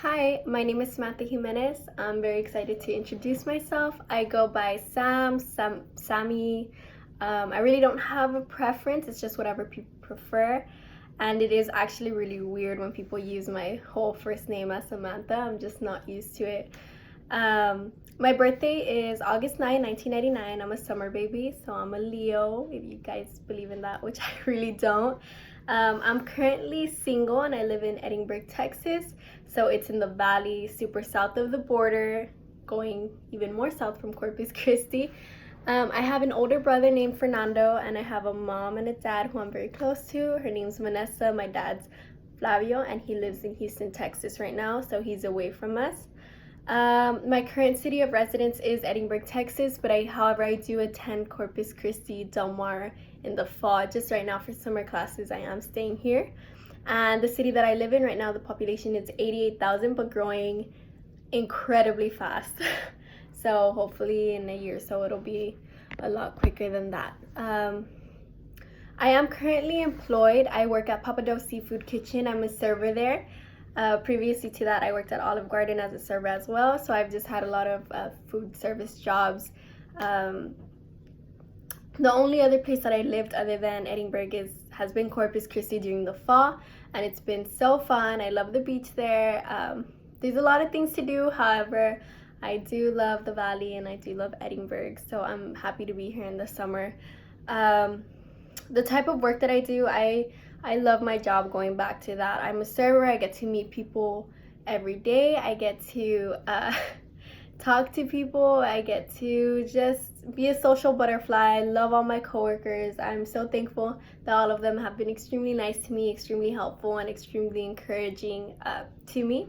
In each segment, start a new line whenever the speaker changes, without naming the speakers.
Hi, my name is Samantha Jimenez. I'm very excited to introduce myself. I go by Sammy. I really don't have a preference, it's just whatever people prefer. And it is actually really weird when people use my whole first name as Samantha. I'm just not used to it. My birthday is August 9, 1999. I'm a summer baby, so I'm a Leo, if you guys believe in that, which I really don't. I'm currently single and I live in Edinburgh, Texas. So it's in the valley, super south of the border, going even more south from Corpus Christi. I have an older brother named Fernando, and I have a mom and a dad who I'm very close to. Her name's Vanessa, my dad's Flavio, and he lives in Houston, Texas right now, so he's away from us. My current city of residence is Edinburgh, Texas, but however, I do attend Corpus Christi, Del Mar in the fall. Just right now for summer classes, I am staying here. And the city that I live in right now, the population is 88,000, but growing incredibly fast. So hopefully in a year or so, it'll be a lot quicker than that. I am currently employed. I work at Papado Seafood Kitchen. I'm a server there. Previously to that, I worked at Olive Garden as a server as well. So I've just had a lot of food service jobs. The only other place that I lived other than Edinburgh has been Corpus Christi during the fall, and it's been so fun. I love the beach there. There's a lot of things to do. However, I do love the valley and I do love Edinburgh, so I'm happy to be here in the summer. The type of work that I do, I love my job. Going back to that, I'm a server. I get to meet people every day. I get to talk to people. I get to just be a social butterfly. I love all my coworkers. I'm so thankful that all of them have been extremely nice to me, extremely helpful, and extremely encouraging to me.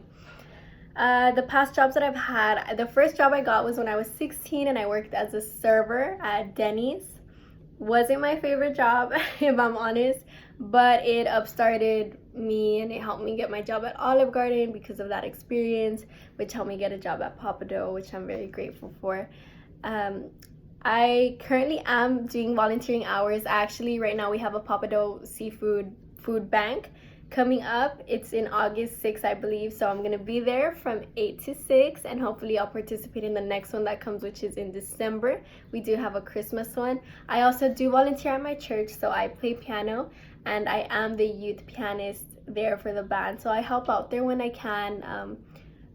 The past jobs that I've had, the first job I got was when I was 16 and I worked as a server at Denny's. Wasn't my favorite job, if I'm honest, but it upstarted me and it helped me get my job at Olive Garden because of that experience, which helped me get a job at Papado, which I'm very grateful for. I currently am doing volunteering hours. Actually, right now we have a Papado seafood food bank coming up. It's in August 6th, I believe, so I'm gonna be there from 8 to 6, and hopefully I'll participate in the next one that comes, which is in December. We do have a Christmas one. I also do volunteer at my church, so I play piano and I am the youth pianist there for the band, so I help out there when I can.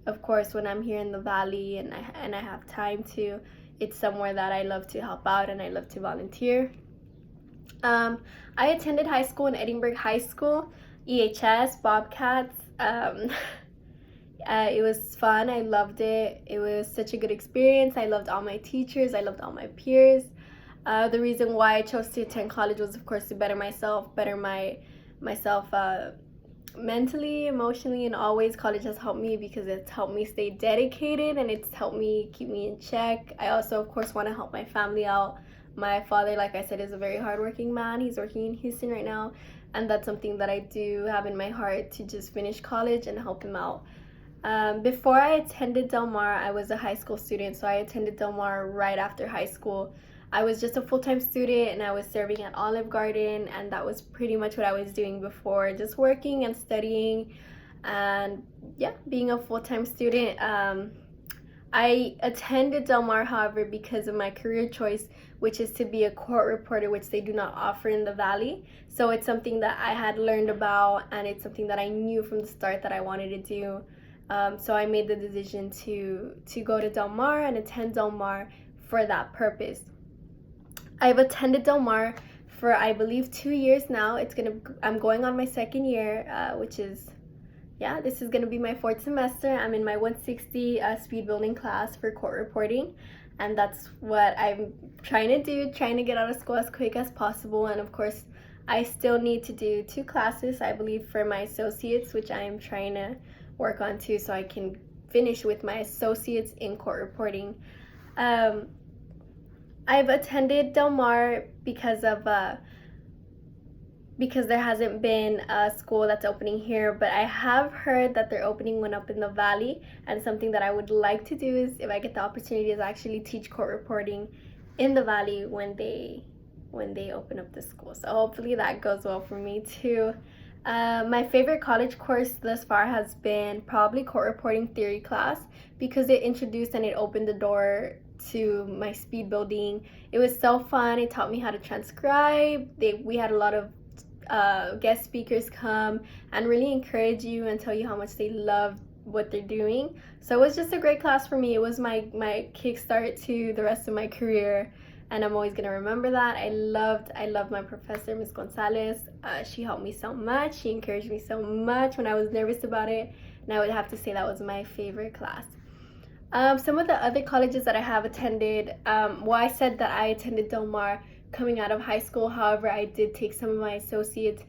Of course, when I'm here in the valley and I have time to, it's somewhere that I love to help out and I love to volunteer. I attended high school in Edinburgh High School, EHS, Bobcats. It was fun. I loved it. It was such a good experience. I loved all my teachers. I loved all my peers. The reason why I chose to attend college was, of course, to better myself, myself mentally, emotionally, and always. College has helped me because it's helped me stay dedicated and it's helped me keep me in check. I also, of course, want to help my family out. My father, like I said, is a very hardworking man. He's working in Houston right now, and that's something that I do have in my heart, to just finish college and help him out. Before I attended Del Mar, I was a high school student, so I attended Del Mar right after high school. I was just a full-time student and I was serving at Olive Garden, and that was pretty much what I was doing before, just working and studying and being a full-time student. I attended Del Mar, however, because of my career choice, which is to be a court reporter, which they do not offer in the Valley. So it's something that I had learned about, and it's something that I knew from the start that I wanted to do. So I made the decision to go to Del Mar and attend Del Mar for that purpose. I've attended Del Mar for, I believe, 2 years now. I'm going on my second year, which is, this is gonna be my 4th semester. I'm in my 160 speed building class for court reporting, and that's what I'm trying to do, trying to get out of school as quick as possible. And of course, I still need to do 2 classes, I believe, for my associates, which I am trying to work on too, so I can finish with my associates in court reporting. I've attended Del Mar because there hasn't been a school that's opening here, but I have heard that they're opening one up in the Valley, and something that I would like to do is, if I get the opportunity, is actually teach court reporting in the Valley when they open up the school. So hopefully that goes well for me too. My favorite college course thus far has been probably court reporting theory class because it introduced and it opened the door to my speed building. It was so fun. It taught me how to transcribe. We had a lot of guest speakers come and really encourage you and tell you how much they love what they're doing. So it was just a great class for me. It was my kickstart to the rest of my career, and I'm always gonna remember that. I loved my professor, Miss Gonzalez. She helped me so much. She encouraged me so much when I was nervous about it, and I would have to say that was my favorite class. Some of the other colleges that I have attended, well, I said that I attended Del Mar coming out of high school. However, I did take some of my associates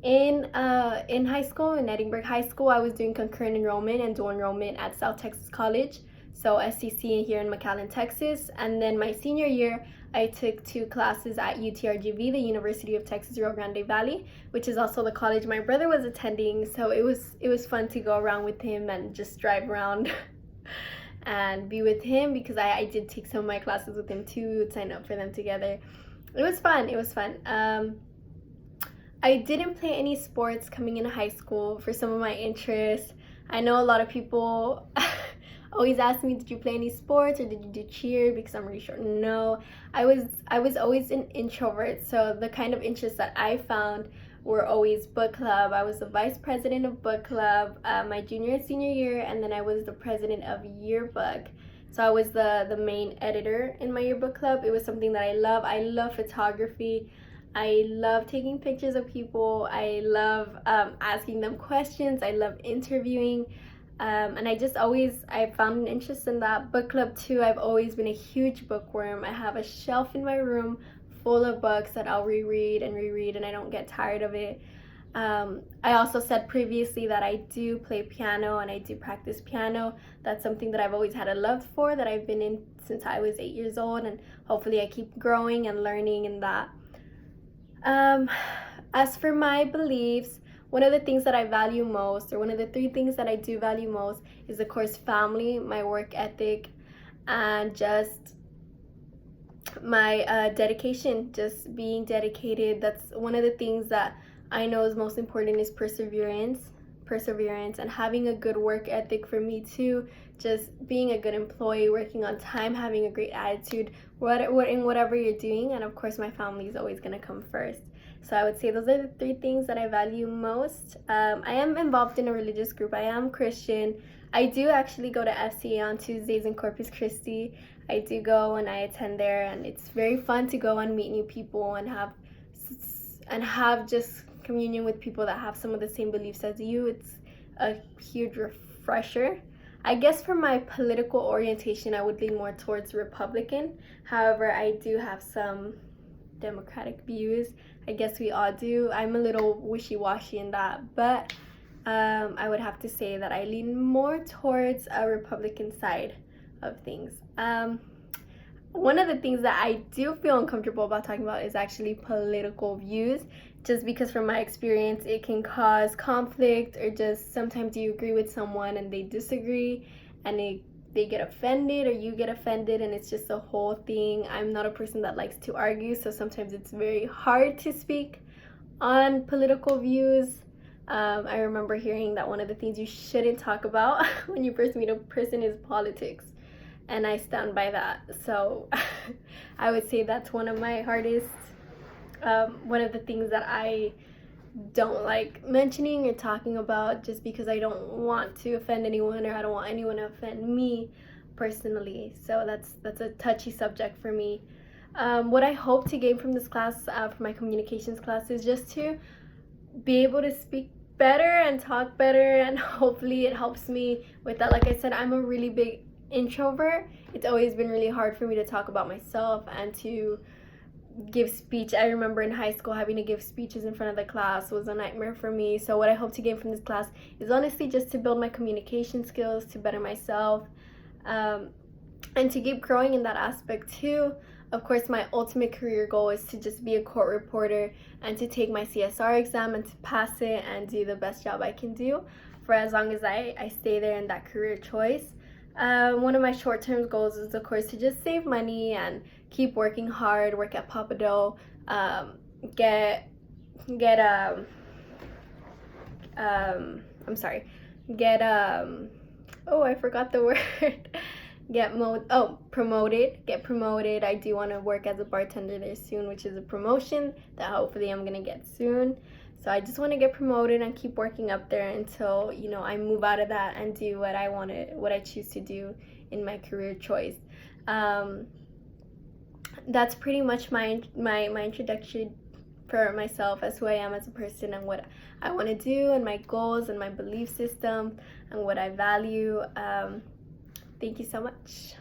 in high school, in Edinburgh High School. I was doing concurrent enrollment and dual enrollment at South Texas College, so SCC here in McAllen, Texas. And then my senior year, I took 2 classes at UTRGV, the University of Texas Rio Grande Valley, which is also the college my brother was attending. So it was fun to go around with him and just drive around and be with him, because I did take some of my classes with him too, sign up for them together. It was fun. I didn't play any sports coming into high school for some of my interests. I know a lot of people always ask me, did you play any sports or did you do cheer? Because I'm really sure no. I was always an introvert, so the kind of interests that I found were always book club. I was the vice president of book club my junior and senior year, and then I was the president of yearbook. So I was the main editor in my yearbook club. It was something that I love. I love photography. I love taking pictures of people. I love asking them questions. I love interviewing. And I found an interest in that. Book club too, I've always been a huge bookworm. I have a shelf in my room full of books that I'll reread, and I don't get tired of it. I also said previously that I do play piano and I do practice piano. That's something that I've always had a love for, that I've been in since I was 8 years old, and hopefully I keep growing and learning in that. As for my beliefs, one of the things that I value most, or one of the 3 things that I do value most, is of course family, my work ethic, and just my dedication, just being dedicated. That's one of the things that I know is most important, is perseverance, and having a good work ethic for me too. Just being a good employee, working on time, having a great attitude, in whatever you're doing. And of course, my family is always going to come first. So I would say those are the 3 things that I value most. I am involved in a religious group. I am Christian. I do actually go to FCA on Tuesdays in Corpus Christi. I do go and I attend there, and it's very fun to go and meet new people and have just communion with people that have some of the same beliefs as you. It's a huge refresher. I guess for my political orientation, I would lean more towards Republican. However, I do have some Democratic views. I guess we all do. I'm a little wishy-washy in that, but I would have to say that I lean more towards a Republican side of things. One of the things that I do feel uncomfortable about talking about is actually political views, just because from my experience it can cause conflict, or just sometimes you agree with someone and they disagree, and they get offended or you get offended, and it's just a whole thing. I'm not a person that likes to argue, so sometimes it's very hard to speak on political views. I remember hearing that one of the things you shouldn't talk about when you first meet a person is politics, and I stand by that. So I would say that's one of my hardest, one of the things that I don't like mentioning or talking about, just because I don't want to offend anyone, or I don't want anyone to offend me personally. So that's a touchy subject for me. What I hope to gain from this class, for my communications class, is just to be able to speak better and talk better, and hopefully it helps me with that. Like I said, I'm a really big introvert. It's always been really hard for me to talk about myself and to give speech. I remember in high school having to give speeches in front of the class was a nightmare for me. So what I hope to gain from this class is honestly just to build my communication skills, to better myself, and to keep growing in that aspect too. Of course, my ultimate career goal is to just be a court reporter and to take my CSR exam and to pass it and do the best job I can do for as long as I stay there in that career choice. One of my short-term goals is, of course, to just save money and keep working hard, work at Papado, get I'm sorry, get oh, I forgot the word. Get promoted. I do want to work as a bartender there soon, which is a promotion that hopefully I'm gonna get soon. So I just want to get promoted and keep working up there until, you know, I move out of that and do what I choose to do in my career choice. That's pretty much my introduction for myself as who I am as a person and what I want to do and my goals and my belief system and what I value. Thank you so much.